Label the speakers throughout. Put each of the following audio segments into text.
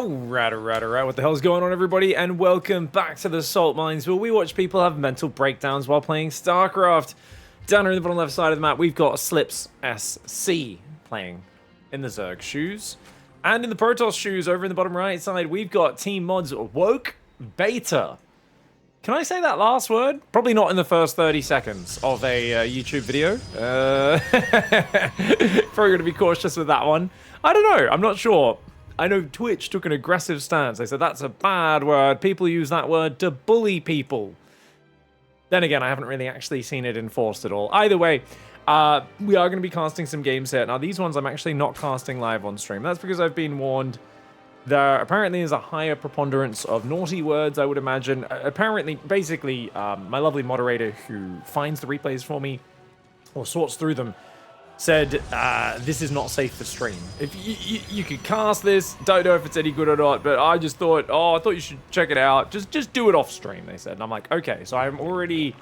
Speaker 1: Alright, what the hell's going on, everybody, and welcome back to the Salt Mines, where we watch people have mental breakdowns while playing Starcraft. Down here in the bottom left side of the map, we've got Slips SC playing in the Zerg shoes. And in the Protos shoes, over in the bottom right side, we've got Team Mods Woke Beta. Can I say that last word? Probably not in the first 30 seconds of a YouTube video. Probably going to be cautious with that one. I don't know, I'm not sure. I know Twitch took an aggressive stance. They said that's a bad word. People use that word to bully people. Then again, I haven't really actually seen it enforced at all. Either way, we are going to be casting some games here. Now, these ones I'm actually not casting live on stream. That's because I've been warned there apparently is a higher preponderance of naughty words, I would imagine. Apparently, basically, my lovely moderator who finds the replays for me or sorts through them said this is not safe for stream. If you could cast this, don't know if it's any good or not, but I just thought, I thought you should check it out. Just do it off stream, they said. And I'm like, okay, so I'm already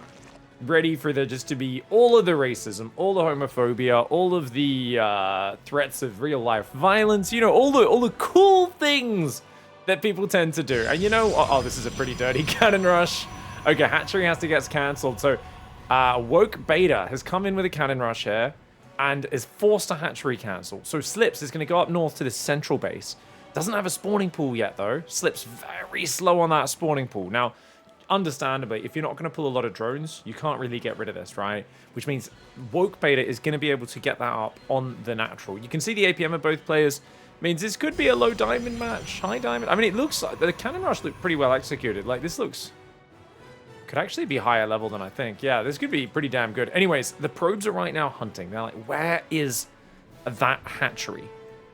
Speaker 1: ready for there just to be all of the racism, all the homophobia, all of the threats of real life violence, you know, all the cool things that people tend to do. And you know, this is a pretty dirty cannon rush. Okay, hatchery has to get cancelled. So Woke Beta has come in with a cannon rush here and is forced to hatchery cancel. So Slips is going to go up north to this central base. Doesn't have a spawning pool yet, though. Slips very slow on that spawning pool. Now, understandably, if you're not going to pull a lot of drones, you can't really get rid of this, right? Which means Woke Beta is going to be able to get that up on the natural. You can see the APM of both players. Means this could be a low diamond match, high diamond. I mean, it looks like the cannon rush looked pretty well executed. Like, this looks... could actually be higher level than I think. Yeah, this could be pretty damn good. Anyways, the probes are right now hunting. They're like, where is that hatchery?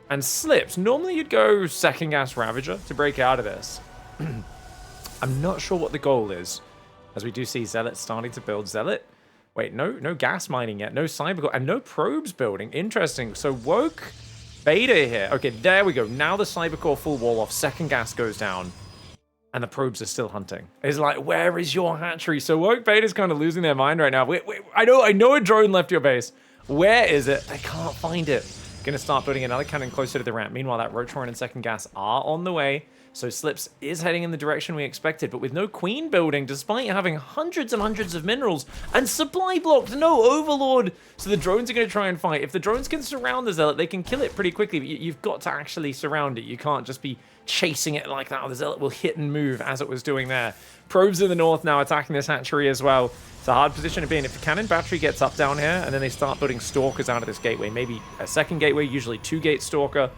Speaker 1: And Slips, normally you'd go second gas Ravager to break out of this. I'm not sure what the goal is, as we do see Zealot starting to build. Zealot? Wait, no gas mining yet, no cyber, and no probes building. Interesting. So Woke Beta here. Okay, there we go. Now the cybercore full wall off. Second gas goes down. And the probes are still hunting. It's like, where is your hatchery? So Woke Beta's kind of losing their mind right now. Wait, I know a drone left your base. Where is it? They can't find it. Gonna start building another cannon closer to the ramp. Meanwhile, that Roach Horn and second gas are on the way. So Slips is heading in the direction we expected, but with no queen building, despite having hundreds and hundreds of minerals and supply blocked, no overlord. So the drones are going to try and fight. If the drones can surround the Zealot, they can kill it pretty quickly. But you've got to actually surround it. You can't just be chasing it like that. The Zealot will hit and move as it was doing there. Probes in the north now attacking this hatchery as well. It's a hard position to be in. If the cannon battery gets up down here and then they start building stalkers out of this gateway, maybe a second gateway, usually 2-gate stalker,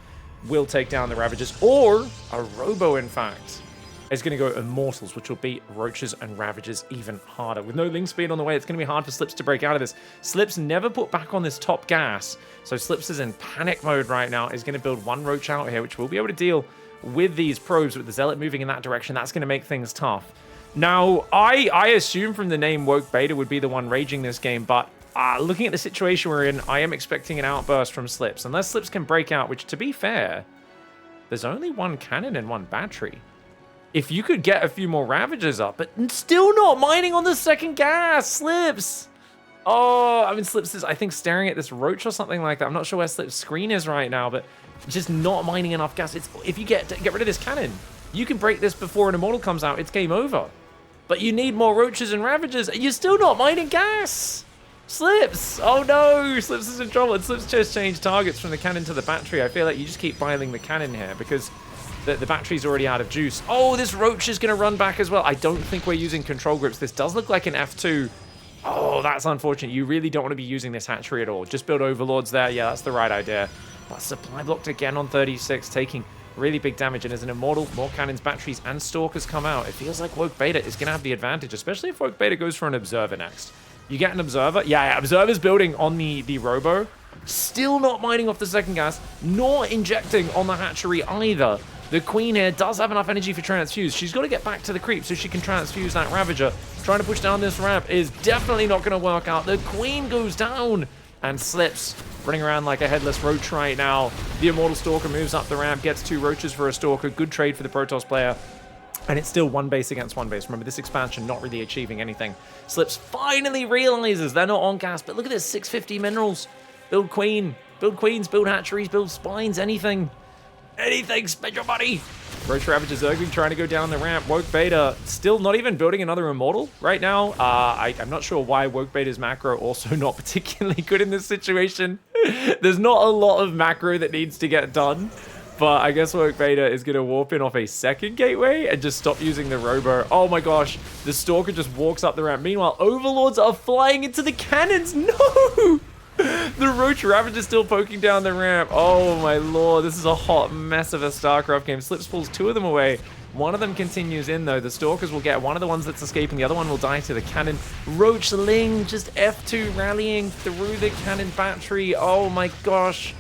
Speaker 1: will take down the Ravagers, or a Robo, in fact, is going to go Immortals, which will beat Roaches and Ravagers even harder. With no link speed on the way, it's going to be hard for Slips to break out of this. Slips never put back on this top gas, so Slips is in panic mode right now. Is going to build one Roach out here, which will be able to deal with these probes. With the Zealot moving in that direction, that's going to make things tough. Now, I assume from the name Woke Beta would be the one raging this game, but looking at the situation we're in, I am expecting an outburst from Slips. Unless Slips can break out, which, to be fair, there's only one cannon and one battery. If you could get a few more Ravagers up, but still not mining on the second gas, Slips. Oh, I mean, Slips is, I think, staring at this Roach or something like that. I'm not sure where Slips' screen is right now, but just not mining enough gas. If you get rid of this cannon, you can break this before an Immortal comes out. It's game over. But you need more Roaches and Ravagers, and you're still not mining gas. Slips! Oh no! Slips is in trouble. And Slips just changed targets from the cannon to the battery. I feel like you just keep filing the cannon here because the battery's already out of juice. Oh, this Roach is going to run back as well. I don't think we're using control grips. This does look like an F2. Oh, that's unfortunate. You really don't want to be using this hatchery at all. Just build Overlords there. Yeah, that's the right idea. But supply blocked again on 36, taking really big damage. And as an Immortal, more cannons, batteries, and Stalkers come out. It feels like Woke Beta is going to have the advantage, especially if Woke Beta goes for an Observer next. You get an Observer. Yeah, Observer's building on the Robo. Still not mining off the second gas. Nor injecting on the hatchery either. The Queen here does have enough energy for transfuse. She's got to get back to the creep so she can transfuse that Ravager. Trying to push down this ramp is definitely not going to work out. The Queen goes down and Slips, running around like a headless Roach right now. The Immortal Stalker moves up the ramp, gets 2 Roaches for a Stalker. Good trade for the Protos player. And it's still one base against one base. Remember, this expansion not really achieving anything. Slips finally realizes they're not on gas, but look at this, 650 minerals. Build Queen, build Queens, build hatcheries, build spines, anything. Anything, spend your money. Roach Ravager Zerg trying to go down the ramp. Woke Beta still not even building another Immortal right now. I'm not sure why Woke Beta's macro also not particularly good in this situation. There's not a lot of macro that needs to get done. But I guess Woke Beta is going to warp in off a second gateway and just stop using the Robo. Oh my gosh, the Stalker just walks up the ramp. Meanwhile, Overlords are flying into the cannons. No! The Roach Ravager still poking down the ramp. Oh my lord, this is a hot mess of a StarCraft game. Slips pulls 2 of them away. One of them continues in though. The Stalkers will get one of the ones that's escaping. The other one will die to the cannon. Roach Ling just F2 rallying through the cannon battery. Oh my gosh.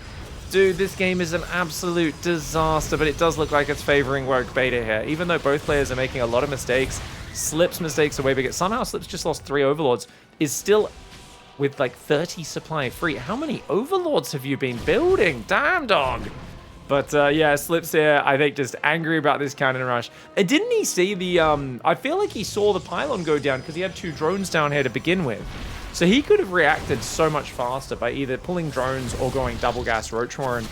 Speaker 1: Dude, this game is an absolute disaster, but it does look like it's favoring Woke Beta here. Even though both players are making a lot of mistakes, Slip's mistakes are way bigger. Somehow Slip's just lost 3 Overlords, is still with like 30 supply free. How many Overlords have you been building? Damn, dog. But yeah, Slip's here, I think, just angry about this cannon rush. And didn't he see the, I feel like he saw the pylon go down because he had 2 drones down here to begin with. So he could have reacted so much faster by either pulling drones or going double gas Roach Horn.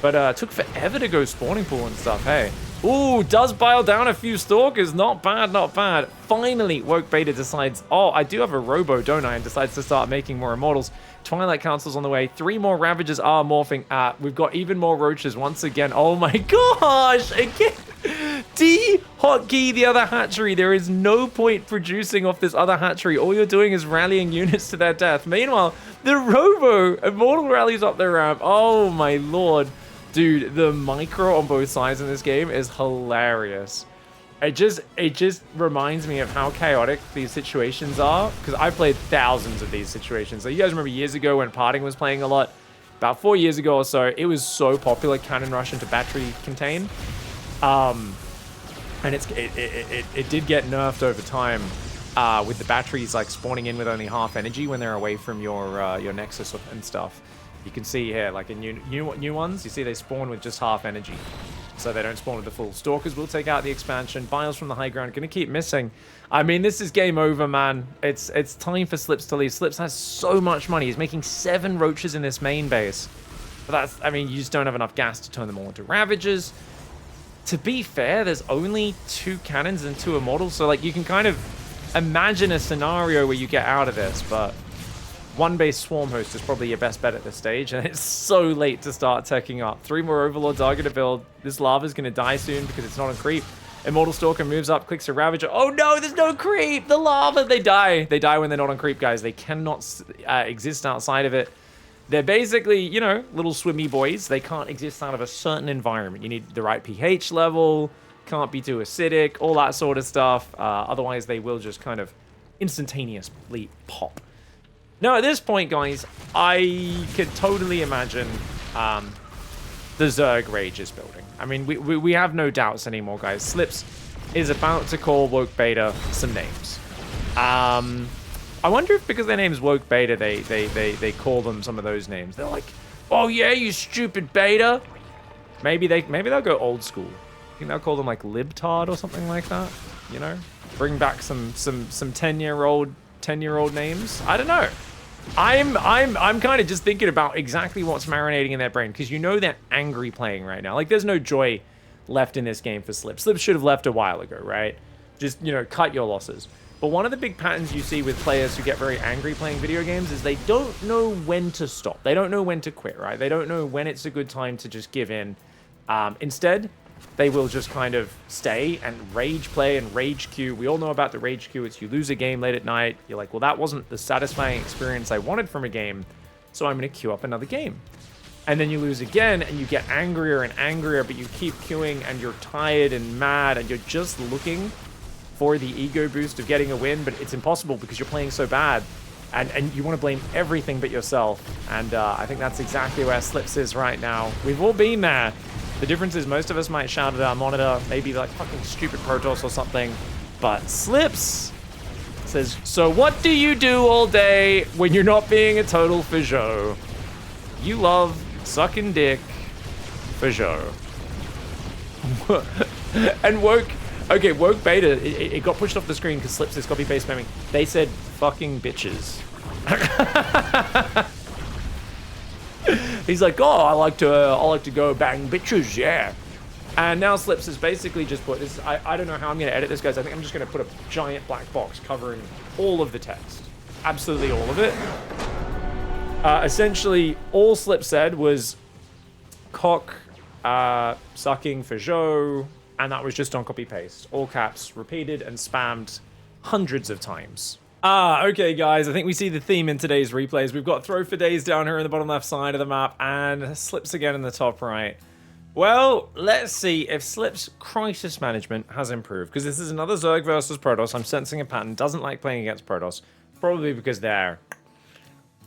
Speaker 1: But took forever to go spawning pool and stuff, hey. Ooh, does pile down a few Stalkers. Not bad, not bad. Finally, Woke Beta decides, oh, I do have a Robo, don't I? And decides to start making more Immortals. Twilight Council's on the way. 3 more Ravagers are morphing. We've got even more Roaches once again. Oh my gosh, again. D-hotkey the other hatchery. There is no point producing off this other hatchery. All you're doing is rallying units to their death. Meanwhile, the Robo Immortal rallies up the ramp. Oh my lord. Dude, the micro on both sides in this game is hilarious. It just reminds me of how chaotic these situations are, because I've played thousands of these situations. So you guys remember years ago when Parting was playing a lot? About 4 years ago or so, it was so popular, Cannon Rush into Battery Contain. And it did get nerfed over time with the batteries like spawning in with only half energy when they're away from your Nexus and stuff. You can see here, like in new ones, you see they spawn with just half energy. So they don't spawn with the full. Stalkers will take out the expansion. Biles from the high ground, gonna keep missing. I mean, this is game over, man. It's time for Slips to leave. Slips has so much money. He's making 7 Roaches in this main base. But that's, I mean, you just don't have enough gas to turn them all into Ravagers. To be fair, there's only 2 cannons and 2 Immortals. So like you can kind of imagine a scenario where you get out of this, but 1 base Swarm Host is probably your best bet at this stage, and it's so late to start teching up. 3 more Overlords are going to build. This Lava's going to die soon because it's not on creep. Immortal Stalker moves up, clicks a Ravager. Oh no, there's no creep! The Lava, they die. They die when they're not on creep, guys. They cannot exist outside of it. They're basically, you know, little swimmy boys. They can't exist out of a certain environment. You need the right pH level, can't be too acidic, all that sort of stuff. Otherwise, they will just kind of instantaneously pop. Now, at this point, guys, I could totally imagine the Zerg Rage is building. I mean, we have no doubts anymore, guys. Slips is about to call Woke Beta some names. I wonder if because their name's Woke Beta, they call them some of those names. They're like, oh yeah, you stupid beta. Maybe they'll go old school. I think they'll call them like libtard or something like that. You know, bring back some 10-year-old names. I don't know. I'm kind of just thinking about exactly what's marinating in their brain, because you know they're angry playing right now. Like, there's no joy left in this game for Slip. Slip should have left a while ago, right? Just, you know, cut your losses. But one of the big patterns you see with players who get very angry playing video games is they don't know when to stop. They don't know when to quit, right? They don't know when it's a good time to just give in. Instead, they will just kind of stay and rage play and rage queue. We all know about the rage queue. It's you lose a game late at night. You're like, well, that wasn't the satisfying experience I wanted from a game, so I'm going to queue up another game. And then you lose again, and you get angrier and angrier, but you keep queuing, and you're tired and mad, and you're just looking for the ego boost of getting a win, but it's impossible because you're playing so bad, and you want to blame everything but yourself. And I think that's exactly where Slips is right now. We've all been there. The difference is most of us might shout at our monitor, maybe like fucking stupid Protos or something, but Slips says, so what do you do all day when you're not being a total Fajot? You love sucking dick Fajot. And Woke Beta, it got pushed off the screen because Slips is copy-paste spamming. They said fucking bitches. He's like, oh, I like to go bang bitches, yeah. And now Slips has basically just put this. I don't know how I'm going to edit this, guys. I think I'm just going to put a giant black box covering all of the text. Absolutely all of it. Essentially, all Slip said was cock sucking for Joe, and that was just on copy paste. All caps, repeated and spammed hundreds of times. Okay, guys, I think we see the theme in today's replays. We've got throw for days down here in the bottom left side of the map, and Slips again in the top right. Well, let's see if Slip's crisis management has improved, because this is another Zerg versus Protos. I'm sensing a pattern. Doesn't like playing against Protos, probably because they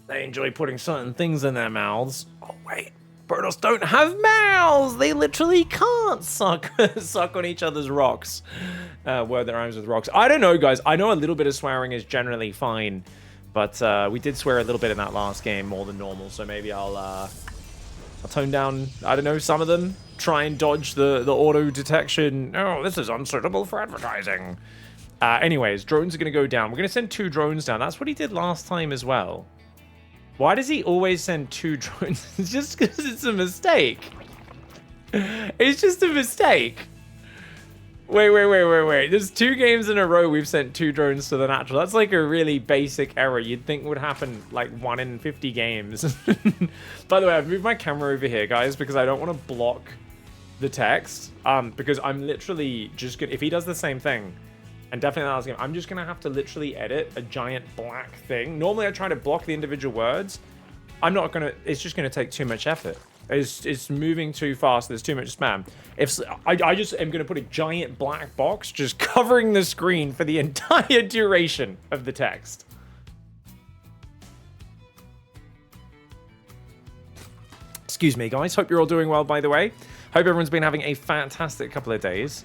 Speaker 1: enjoy putting certain things in their mouths. Oh, wait. Protos don't have mouths. They literally can't suck on each other's rocks. Word that rhymes with rocks. I don't know, guys. I know a little bit of swearing is generally fine, but we did swear a little bit in that last game, more than normal. So maybe I'll tone down, I don't know, some of them. Try and dodge the auto detection. Oh, this is unsuitable for advertising. Anyways, drones are going to go down. We're going to send 2 drones down. That's what he did last time as well. Why does he always send 2 drones? It's just because it's a mistake. It's just a mistake. Wait. There's 2 games in a row we've sent 2 drones to the natural. That's like a really basic error you'd think would happen like 1 in 50 games. By the way, I've moved my camera over here, guys, because I don't want to block the text. Because I'm literally just gonna, if he does the same thing, and definitely that last game, I'm just gonna have to literally edit a giant black thing. Normally I try to block the individual words. I'm not gonna, it's just gonna take too much effort. It's moving too fast. There's too much spam. If I just am going to put a giant black box just covering the screen for the entire duration of the text. Excuse me, guys. Hope you're all doing well, by the way. Hope everyone's been having a fantastic couple of days.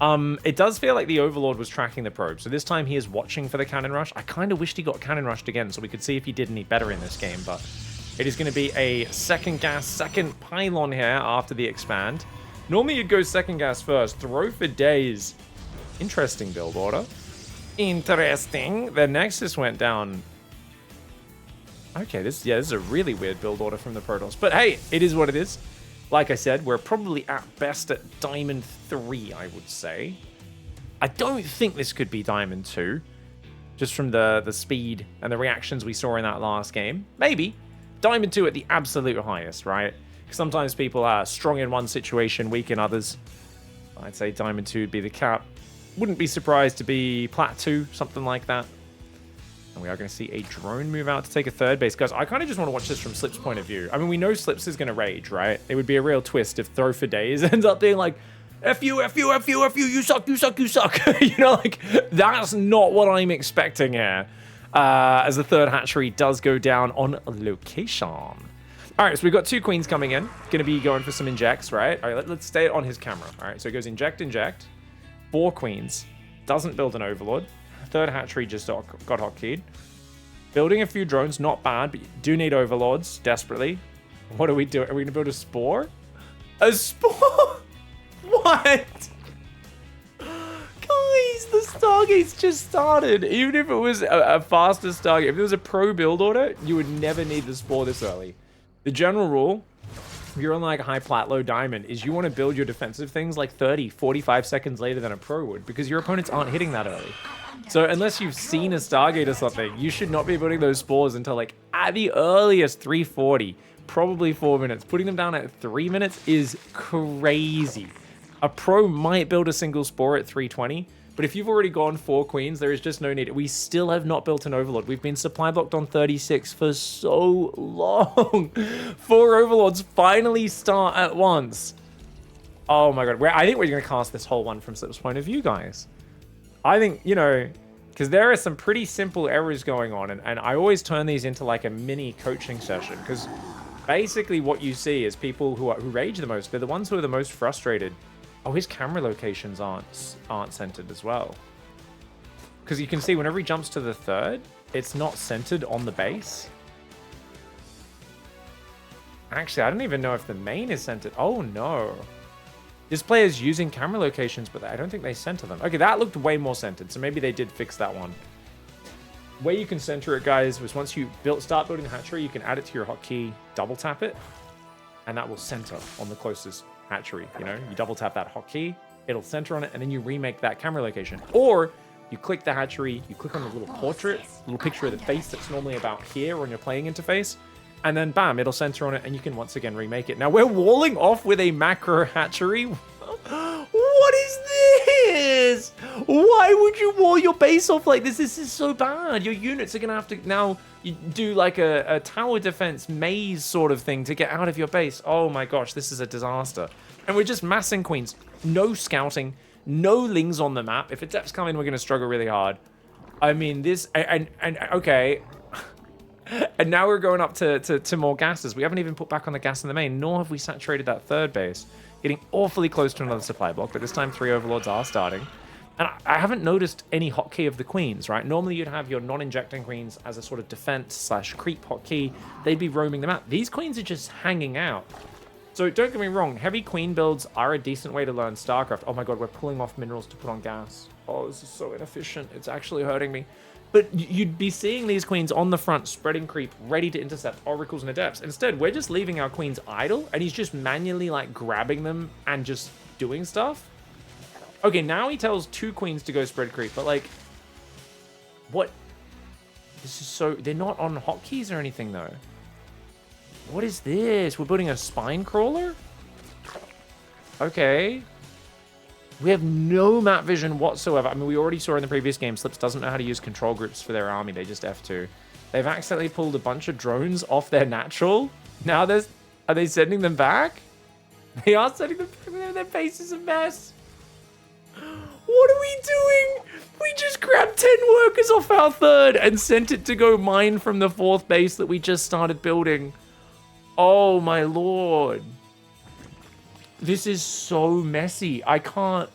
Speaker 1: It does feel like the Overlord was tracking the probe. So this time he is watching for the cannon rush. I kind of wished he got cannon rushed again so we could see if he did any better in this game, but it is going to be a second gas, second pylon here after the expand. Normally you'd go second gas first. Throw for days. Interesting build order. Interesting. The Nexus went down. Okay, this is a really weird build order from the Protos. But hey, it is what it is. Like I said, we're probably at best at Diamond 3, I would say. I don't think this could be Diamond 2. Just from the speed and the reactions we saw in that last game. Maybe. Diamond 2 at the absolute highest, right? Because sometimes people are strong in one situation, weak in others. I'd say Diamond 2 would be the cap. Wouldn't be surprised to be Plat 2, something like that. And we are going to see a drone move out to take a third base. Guys, I kind of just want to watch this from Slip's point of view. I mean, we know Slips is going to rage, right? It would be a real twist if Throw for Days ends up being like, F you, F you, F you, F you, you suck, you suck, you suck. You know, like, that's not what I'm expecting here. As the third hatchery does go down on location. All right, so we've got 2 queens coming in. Going to be going for some injects, right? All right, let's stay on his camera. All right, so it goes inject, inject. 4 queens. Doesn't build an overlord. Third hatchery just got hotkeyed. Building a few drones, not bad, but you do need overlords desperately. What are we doing? Are we going to build a spore? A spore? What? Guys, the Stargate's just started. Even if it was a faster Stargate, if it was a pro build order, you would never need the spore this early. The general rule, if you're on like high plat, low diamond, is you want to build your defensive things like 30, 45 seconds later than a pro would, because your opponents aren't hitting that early. So unless you've seen a Stargate or something, you should not be building those spores until like at the earliest 340, probably 4 minutes. Putting them down at 3 minutes is crazy. A pro might build a single spore at 320, but if you've already gone 4 queens, there is just no need. We still have not built an overlord. We've been supply blocked on 36 for so long. 4 overlords finally start at once. Oh my god. I think we're going to cast this whole one from Slip's point of view, guys. I think, you know, because there are some pretty simple errors going on, and I always turn these into like a mini coaching session, because basically what you see is people who rage the most. They're the ones who are the most frustrated. Oh, his camera locations aren't centered as well. Because you can see whenever he jumps to the third, it's not centered on the base. Actually, I don't even know if the main is centered. Oh, no. This player's using camera locations, but I don't think they center them. Okay, that looked way more centered, so maybe they did fix that one. The way you can center it, guys, was once you start building the hatchery, you can add it to your hotkey, double tap it, and that will center on the closest hatchery, you know? You double tap that hotkey, it'll center on it, and then you remake that camera location. Or you click the hatchery, you click on the little portrait, little picture of the face that's normally about here on your playing interface, and then bam, it'll center on it, and you can once again remake it. Now, we're walling off with a macro hatchery. What is this? Why would you wall your base off like this? This is so bad. Your units are going to have to now do like a tower defense maze sort of thing to get out of your base. Oh my gosh, this is a disaster. And we're just massing queens. No scouting, no lings on the map. If adepts come in, we're going to struggle really hard. I mean, this, and okay. And now we're going up to more gases. We haven't even put back on the gas in the main, nor have we saturated that third base. Getting awfully close to another supply block, but this time 3 overlords are starting. And I haven't noticed any hotkey of the queens, right? Normally you'd have your non-injecting queens as a sort of defense/creep hotkey. They'd be roaming them out. These queens are just hanging out. So don't get me wrong, heavy queen builds are a decent way to learn StarCraft. Oh my god, we're pulling off minerals to put on gas. Oh, this is so inefficient. It's actually hurting me. But you'd be seeing these queens on the front, spreading creep, ready to intercept oracles and adepts. Instead, we're just leaving our queens idle, and he's just manually, like, grabbing them and just doing stuff. Okay, now he tells 2 queens to go spread creep, but, like, what? This is so... They're not on hotkeys or anything, though. What is this? We're building a spine crawler? Okay. We have no map vision whatsoever. I mean, we already saw in the previous game, Slips doesn't know how to use control groups for their army. They just F2. They've accidentally pulled a bunch of drones off their natural. Now are they sending them back? They are sending them back. Their base is a mess. What are we doing? We just grabbed 10 workers off our third and sent it to go mine from the 4th base that we just started building. Oh my lord. This is so messy. I can't...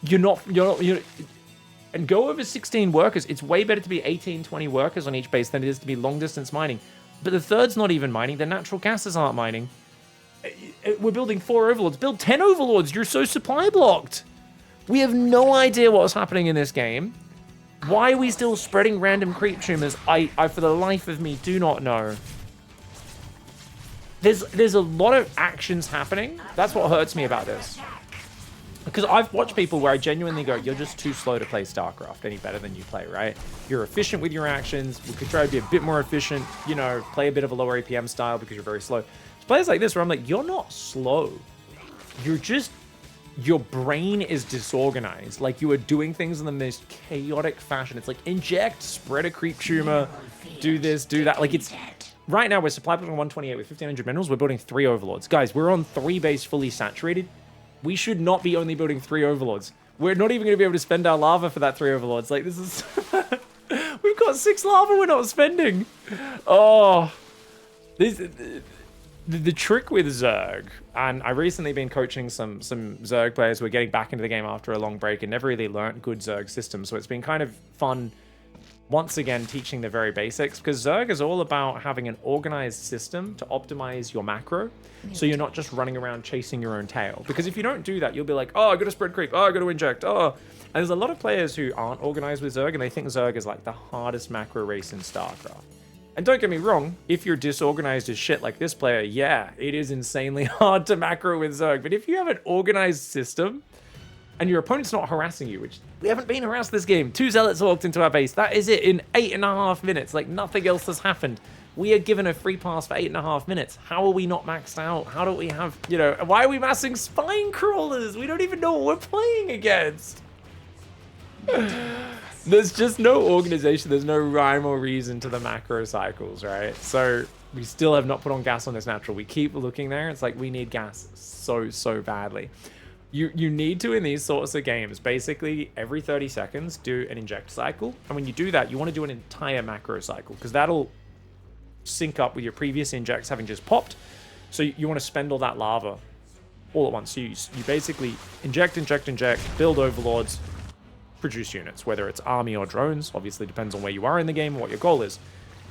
Speaker 1: You're not... And go over 16 workers. It's way better to be 18, 20 workers on each base than it is to be long-distance mining. But the third's not even mining. The natural gases aren't mining. We're building 4 overlords. Build 10 overlords. You're so supply blocked. We have no idea what's happening in this game. Why are we still spreading random creep tumors? I for the life of me, do not know. There's a lot of actions happening. That's what hurts me about this. Because I've watched people where I genuinely go, you're just too slow to play StarCraft any better than you play, right? You're efficient with your actions. We could try to be a bit more efficient, you know, play a bit of a lower APM style because you're very slow. It's players like this where I'm like, you're not slow. You're just, your brain is disorganized. Like you are doing things in the most chaotic fashion. It's like inject, spread a creep tumor, do this, do that. Like it's... Right now, we're supply building 128 with 1,500 minerals. We're building 3 overlords. Guys, we're on 3 base fully saturated. We should not be only building 3 overlords. We're not even going to be able to spend our lava for that 3 overlords. Like, this is... We've got 6 lava we're not spending. Oh. The trick with Zerg, and I've recently been coaching some Zerg players who are getting back into the game after a long break and never really learnt good Zerg systems. So it's been kind of fun... Once again, teaching the very basics, because Zerg is all about having an organized system to optimize your macro, so you're not just running around chasing your own tail. Because if you don't do that, you'll be like, oh, I gotta spread creep, oh, I gotta inject, oh. And there's a lot of players who aren't organized with Zerg, and they think Zerg is like the hardest macro race in StarCraft. And don't get me wrong, if you're disorganized as shit like this player, yeah, it is insanely hard to macro with Zerg. But if you have an organized system, and your opponent's not harassing you, which we haven't been harassed this game. 2 zealots walked into our base. That is it in 8.5 minutes. Like, nothing else has happened. We are given a free pass for 8.5 minutes. How are we not maxed out? How don't we have, you know, why are we massing spine crawlers? We don't even know what we're playing against. There's just no organization. There's no rhyme or reason to the macro cycles, right? So we still have not put on gas on this natural. We keep looking there. It's like we need gas so badly. You need to, in these sorts of games, basically every 30 seconds do an inject cycle. And when you do that, you want to do an entire macro cycle because that'll sync up with your previous injects having just popped. So you want to spend all that lava all at once. So you basically inject, build overlords, produce units, whether it's army or drones. Obviously depends on where you are in the game and what your goal is.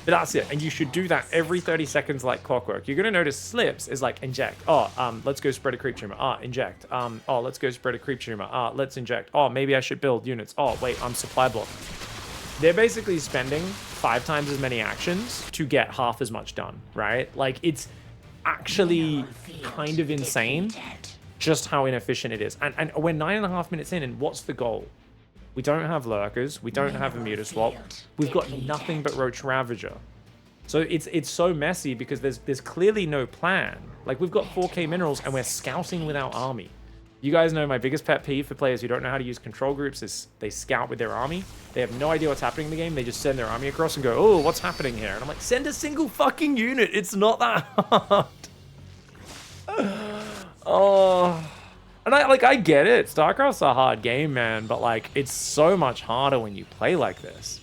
Speaker 1: But that's it. And you should do that every 30 seconds like clockwork. You're going to notice Slips is like inject. Oh, let's go spread a creep tumor. Inject. Oh, let's go spread a creep tumor. Let's inject. Oh, maybe I should build units. Oh, wait, I'm supply blocked. They're basically spending 5 times as many actions to get half as much done, right? Like, it's... actually kind of insane just how inefficient it is. And we're 9.5 minutes in, and what's the goal? We don't have lurkers. We don't have a muta swap. We've got nothing but Roach Ravager. So it's so messy because there's clearly no plan. Like, we've got 4K minerals and we're scouting with our army. You guys know my biggest pet peeve for players who don't know how to use control groups is they scout with their army. They have no idea what's happening in the game. They just send their army across and go, oh, what's happening here? And I'm like, send a single fucking unit. It's not that hard. Oh. And I get it. Starcraft's a hard game, man. But, like, it's so much harder when you play like this.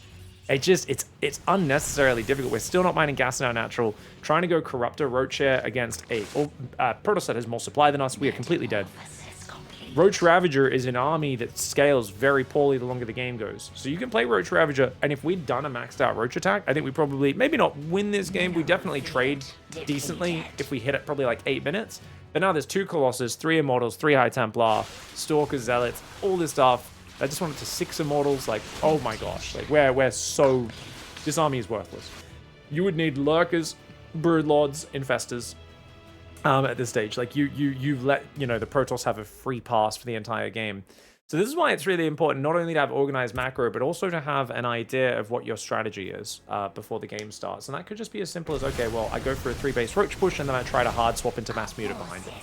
Speaker 1: It's unnecessarily difficult. We're still not mining gas in our natural. Trying to go Corruptor Roach here against a Protos that has more supply than us. We are completely dead. Roach Ravager is an army that scales very poorly the longer the game goes. So you can play Roach Ravager, and if we'd done a maxed out Roach attack, I think we probably, maybe not win this game, we definitely trade decently if we hit it probably like 8 minutes. But now there's 2 Colossus, 3 Immortals, 3 High Templar, Stalkers, Zealots, all this stuff. I just wanted to 6 Immortals, like, oh my gosh. Like, we're so, this army is worthless. You would need Lurkers, Broodlords, Infestors, at this stage. Like, you've let, you know, the Protoss have a free pass for the entire game. So this is why it's really important not only to have organized macro, but also to have an idea of what your strategy is before the game starts. And that could just be as simple as, okay, well, I go for a 3-base Roach push, and then I try to hard swap into Mass Muta behind it.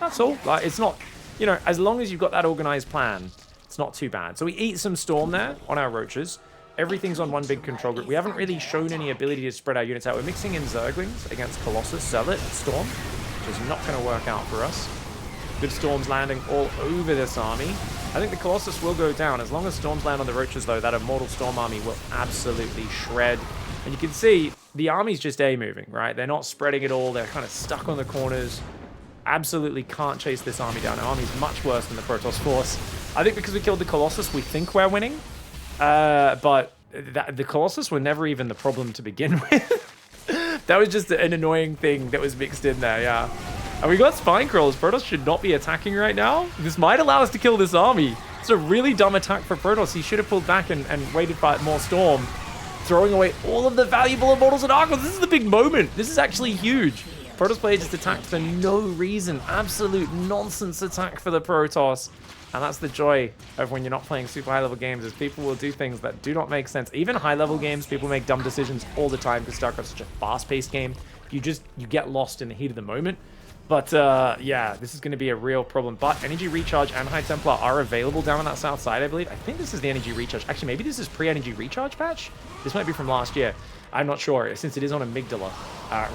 Speaker 1: That's all. Like, it's not, you know, as long as you've got that organized plan, it's not too bad. So we eat some Storm there on our Roaches. Everything's on one big control group. We haven't really shown any ability to spread our units out. We're mixing in Zerglings against Colossus, Zealot, and Storm, which is not going to work out for us. Good Storms landing all over this army. I think the Colossus will go down. As long as Storms land on the Roaches, though, that Immortal Storm army will absolutely shred. And you can see the army's just A-moving, right? They're not spreading it all. They're kind of stuck on the corners. Absolutely can't chase this army down. Our army's much worse than the Protoss force. I think because we killed the Colossus, we think we're winning. But the Colossus were never even the problem to begin with. That was just an annoying thing that was mixed in there, yeah. And we got Spine Crawlers. Protoss should not be attacking right now. This might allow us to kill this army. It's a really dumb attack for Protoss. He should have pulled back and waited for more Storm, throwing away all of the valuable Immortals and Archons. This is the big moment. This is actually huge. Protoss player just attacked for no reason. Absolute nonsense attack for the Protoss. And that's the joy of when you're not playing super high-level games, is people will do things that do not make sense. Even high-level games, people make dumb decisions all the time because StarCraft's such a fast-paced game. You get lost in the heat of the moment. But, yeah, this is going to be a real problem. But Energy Recharge and High Templar are available down on that south side, I believe. I think this is the Energy Recharge. Actually, maybe this is pre-Energy Recharge patch? This might be from last year. I'm not sure, since it is on Amygdala.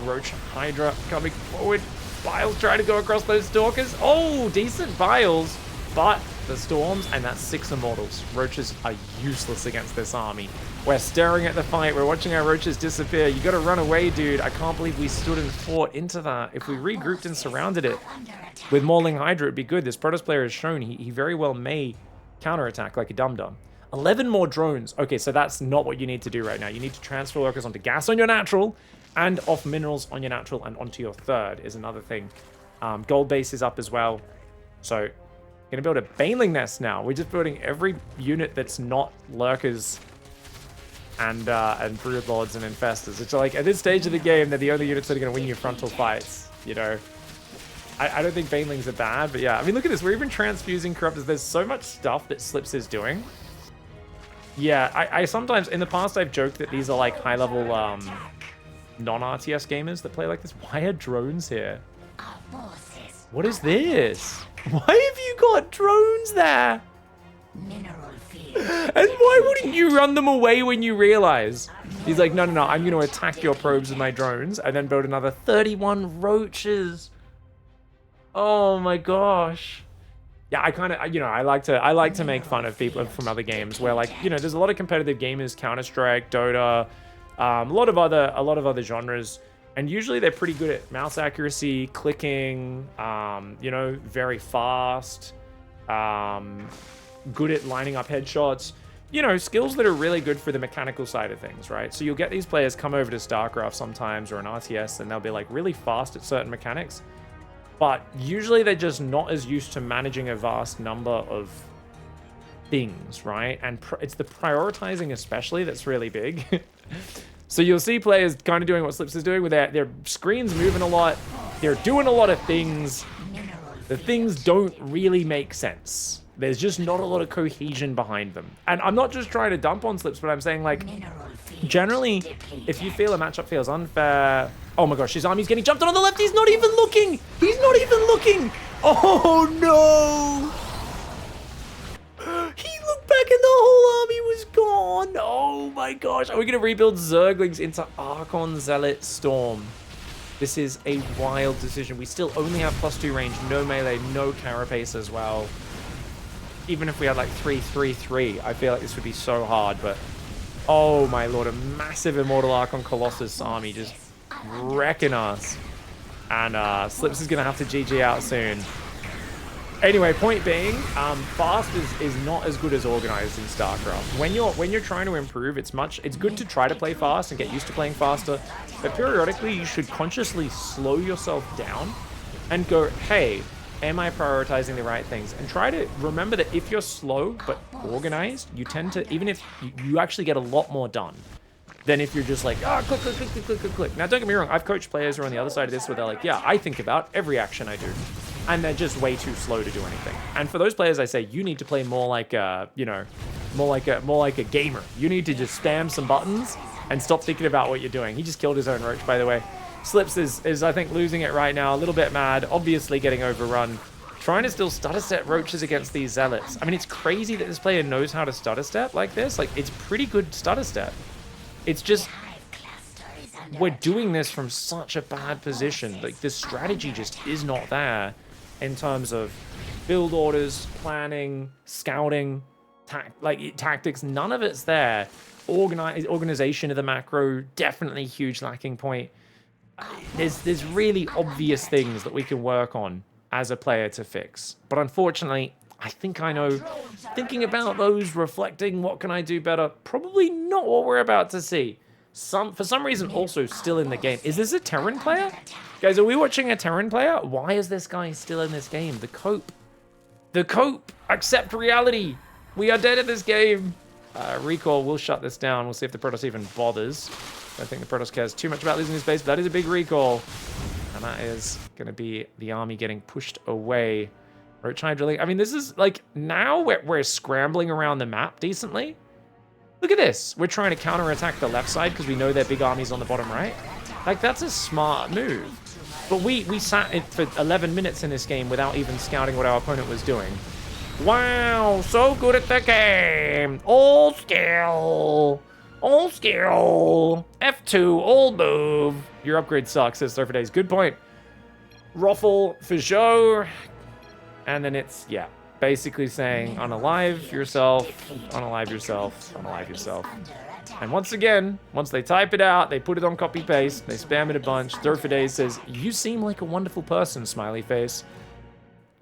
Speaker 1: Roach Hydra coming forward. Biles trying to go across those Stalkers. Oh, decent Biles. But the Storms and that's 6 Immortals. Roaches are useless against this army. We're staring at the fight. We're watching our Roaches disappear. You gotta run away, dude. I can't believe we stood and fought into that. If we regrouped and surrounded it with Mauling Hydra, it'd be good. This Protoss player has shown he very well may counterattack like a dum-dum. 11 more drones. Okay, so that's not what you need to do right now. You need to transfer workers onto gas on your natural and off minerals on your natural and onto your third is another thing. Gold base is up as well. So gonna build a Baneling nest now. We're just building every unit that's not lurkers and broodlords and infestors. It's like at this stage of the game, they're the only units that are gonna win your frontal fights. You know, I don't think Banelings are bad, but yeah. I mean, look at this. We're even transfusing corruptors. There's so much stuff that Slips is doing. Yeah, I sometimes in the past I've joked that these are like high level non-RTS gamers that play like this. Why are drones here? What is this? Why have you got drones there?
Speaker 2: Mineral field.
Speaker 1: And why wouldn't you run them away when you realize? He's like, no, I'm going to attack your probes with my drones and then build another 31 roaches. Oh my gosh. Yeah, I kind of, you know, I like to make fun of people from other games where, like, you know, there's a lot of competitive gamers, Counter-Strike, Dota, a lot of other genres. And usually they're pretty good at mouse accuracy, clicking, you know, very fast, good at lining up headshots, you know, skills that are really good for the mechanical side of things, right? So you'll get these players come over to Starcraft sometimes or an RTS and they'll be like really fast at certain mechanics, but usually they're just not as used to managing a vast number of things, right? And it's the prioritizing especially that's really big. So you'll see players kind of doing what Slips is doing with their screens moving a lot. They're doing a lot of things.
Speaker 2: Mineral
Speaker 1: The things don't really make sense. There's just not a lot of cohesion behind them. And I'm not just trying to dump on Slips, but I'm saying, like,
Speaker 2: mineral field
Speaker 1: generally,
Speaker 2: depleted.
Speaker 1: if you feel a matchup feels unfair... Oh my gosh, his army's getting jumped on the left. He's not even looking. He's not even looking. Oh no. He looked back and the whole army was gone. Oh my gosh. Are we going to rebuild Zerglings into Archon Zealot Storm? This is a wild decision. We still only have +2 range, no melee, no carapace as well. Even if we had like 3-3-3, I feel like this would be so hard, but oh my lord, a massive Immortal Archon Colossus army just wrecking us. And Slips is gonna have to GG out soon. Anyway, point being, fast is not as good as organized in StarCraft. When you're trying to improve, it's good to try to play fast and get used to playing faster, but periodically you should consciously slow yourself down and go, hey, am I prioritizing the right things? And try to remember that if you're slow but organized, you tend to, even if you actually get a lot more done than if you're just like, click, click, click, click, click, click, click. Now, don't get me wrong, I've coached players who are on the other side of this where they're like, yeah, I think about every action I do. And they're just way too slow to do anything. And for those players, I say you need to play more like a, more like a gamer. You need to just spam some buttons and stop thinking about what you're doing. He just killed his own roach, by the way. Slips is I think losing it right now, a little bit mad, obviously getting overrun. Trying to still stutter step roaches against these zealots. I mean, it's crazy that this player knows how to stutter step like this. Like, it's pretty good stutter step. It's just we're doing this from such a bad position. Like, the strategy just is not there in terms of build orders, planning, scouting, tactics. None of it's there. Organization of the macro, definitely huge lacking point. There's really obvious things that we can work on as a player to fix. But unfortunately, I think I know, thinking about those, reflecting, what can I do better? Probably not what we're about to see. For some reason, also still in the game. Is this a Terran player? Guys, are we watching a Terran player? Why is this guy still in this game? The cope. The cope. Accept reality. We are dead at this game. Recall, we'll shut this down. We'll see if the Protoss even bothers. I think the Protoss cares too much about losing his base, but that is a big recall. And that is going to be the army getting pushed away. Roach drilling. I mean, this is like, now we're scrambling around the map decently. Look at this. We're trying to counterattack the left side because we know their big army's on the bottom right. Like, that's a smart move. But we sat it for 11 minutes in this game without even scouting what our opponent was doing. Wow, so good at the game. All skill. All skill. F2, all move. Your upgrade sucks, says Surfer Days. Good point. Ruffle for show. And then it's, yeah, basically saying unalive yourself, unalive yourself, unalive yourself. And once again, once they type it out, they put it on copy paste, they spam it a bunch. Surfer Days says, you seem like a wonderful person, smiley face.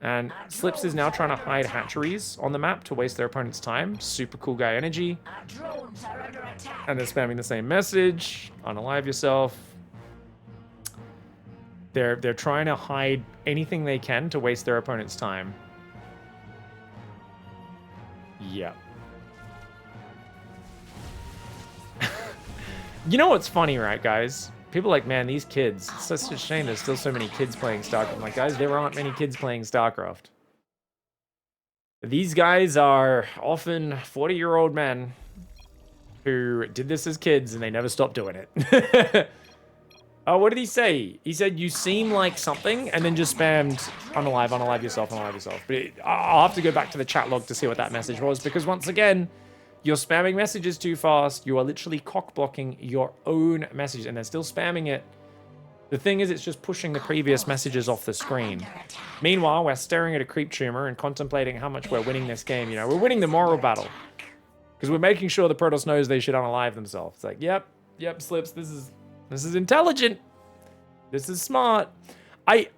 Speaker 1: And Slips is now trying to hide hatcheries on the map to waste their opponent's time. Super cool guy energy. And they're spamming the same message. Unalive yourself. They're trying to hide anything they can to waste their opponent's time. Yeah. You know what's funny, right, guys? People are like, man, these kids, it's such a shame there's still so many kids playing StarCraft. I'm like, guys, there aren't many kids playing StarCraft. These guys are often 40-year-old men who did this as kids and they never stopped doing it. Oh, what did he say? He said, you seem like something, and then just spammed unalive, unalive yourself, unalive yourself. But I'll have to go back to the chat log to see what that message was, because once again, you're spamming messages too fast. You are literally cock-blocking your own message, and they're still spamming it. The thing is, it's just pushing the previous messages off the screen. Meanwhile, we're staring at a creep tumor and contemplating how much we're winning this game. You know, we're winning the moral battle. Because we're making sure the Protoss knows they should unalive themselves. It's like, yep, Slips, this is intelligent. This is smart. I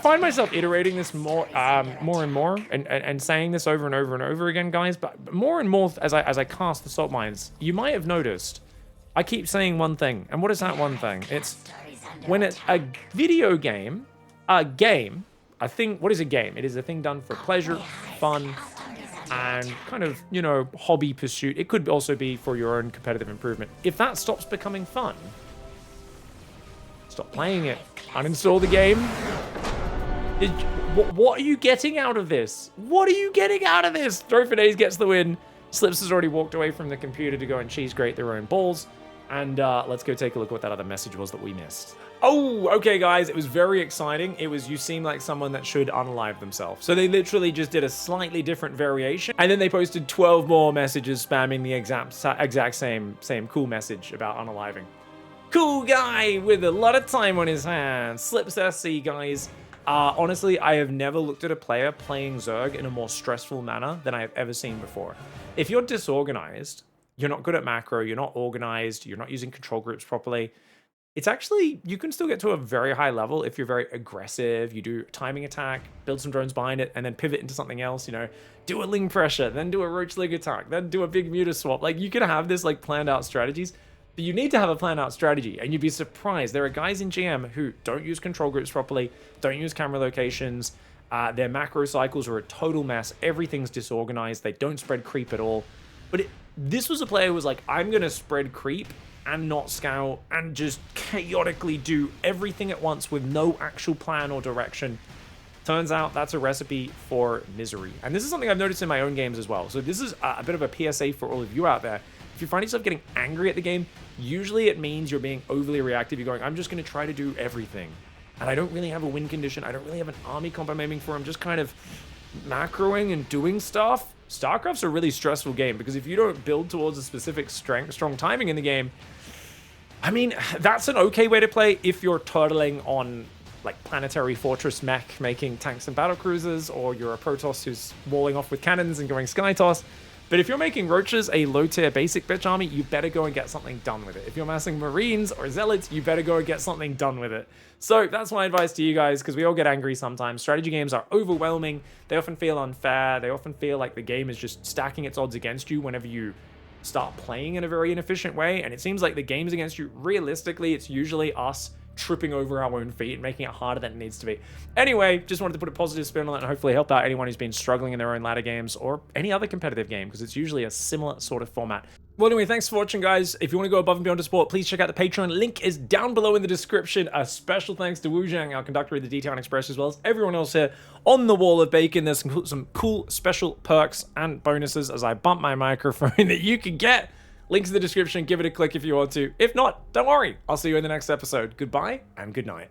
Speaker 1: find myself iterating this more and more and saying this over and over and over again, guys, but more and more as I cast the salt mines. You might have noticed I keep saying one thing, and what is that one thing? It's when it's a video game, a thing. What is a game? It is a thing done for pleasure, fun, and kind of, you know, hobby pursuit. It could also be for your own competitive improvement. If that stops becoming fun, Stop playing it. Uninstall the game. What are you getting out of this? What are you getting out of this? Throw for Days gets the win. Slips has already walked away from the computer to go and cheese grate their own balls. And let's go take a look at what that other message was that we missed. Oh, okay, guys. It was very exciting. It was, you seem like someone that should unalive themselves. So they literally just did a slightly different variation. And then they posted 12 more messages spamming the exact same cool message about unaliving. Cool guy with a lot of time on his hands. Slips SC, guys. Honestly, I have never looked at a player playing Zerg in a more stressful manner than I have ever seen before. If you're disorganized, you're not good at macro, you're not organized, you're not using control groups properly, it's actually, you can still get to a very high level if you're very aggressive, you do timing attack, build some drones behind it, and then pivot into something else, you know, do a Ling pressure, then do a Roach Ling attack, then do a big muta swap. Like, you can have this, like, planned out strategies, but you need to have a planned out strategy, and you'd be surprised. There are guys in GM who don't use control groups properly, don't use camera locations, their macro cycles are a total mess, everything's disorganized, they don't spread creep at all. But this was a player who was like, I'm going to spread creep and not scout and just chaotically do everything at once with no actual plan or direction. Turns out that's a recipe for misery. And this is something I've noticed in my own games as well. So this is a bit of a PSA for all of you out there. If you find yourself getting angry at the game, usually it means you're being overly reactive. You're going, I'm just going to try to do everything. And I don't really have a win condition. I don't really have an army comp I'm aiming for. I'm just kind of macroing and doing stuff. Starcraft's a really stressful game because if you don't build towards a specific strong timing in the game, I mean, that's an okay way to play if you're turtling on like planetary fortress mech making tanks and battle cruisers, or you're a Protos who's walling off with cannons and going sky toss. But if you're making roaches a low tier basic bitch army, you better go and get something done with it. If you're massing marines or zealots, you better go and get something done with it. So that's my advice to you guys, because we all get angry sometimes. Strategy games are overwhelming. They often feel unfair. They often feel like the game is just stacking its odds against you whenever you start playing in a very inefficient way. And it seems like the game's against you. Realistically, it's usually us tripping over our own feet and making it harder than it needs to be. Anyway, just wanted to put a positive spin on that and hopefully help out anyone who's been struggling in their own ladder games or any other competitive game, because it's usually a similar sort of format. Well, anyway, thanks for watching, guys. If you want to go above and beyond to support, please check out the Patreon. Link is down below in the description. A special thanks to Wu Zhang, our conductor of the Detown Express, as well as everyone else here on the Wall of Bacon. There's some cool special perks and bonuses as I bump my microphone that you can get. Links in the description. Give it a click if you want to. If not, don't worry. I'll see you in the next episode. Goodbye and good night.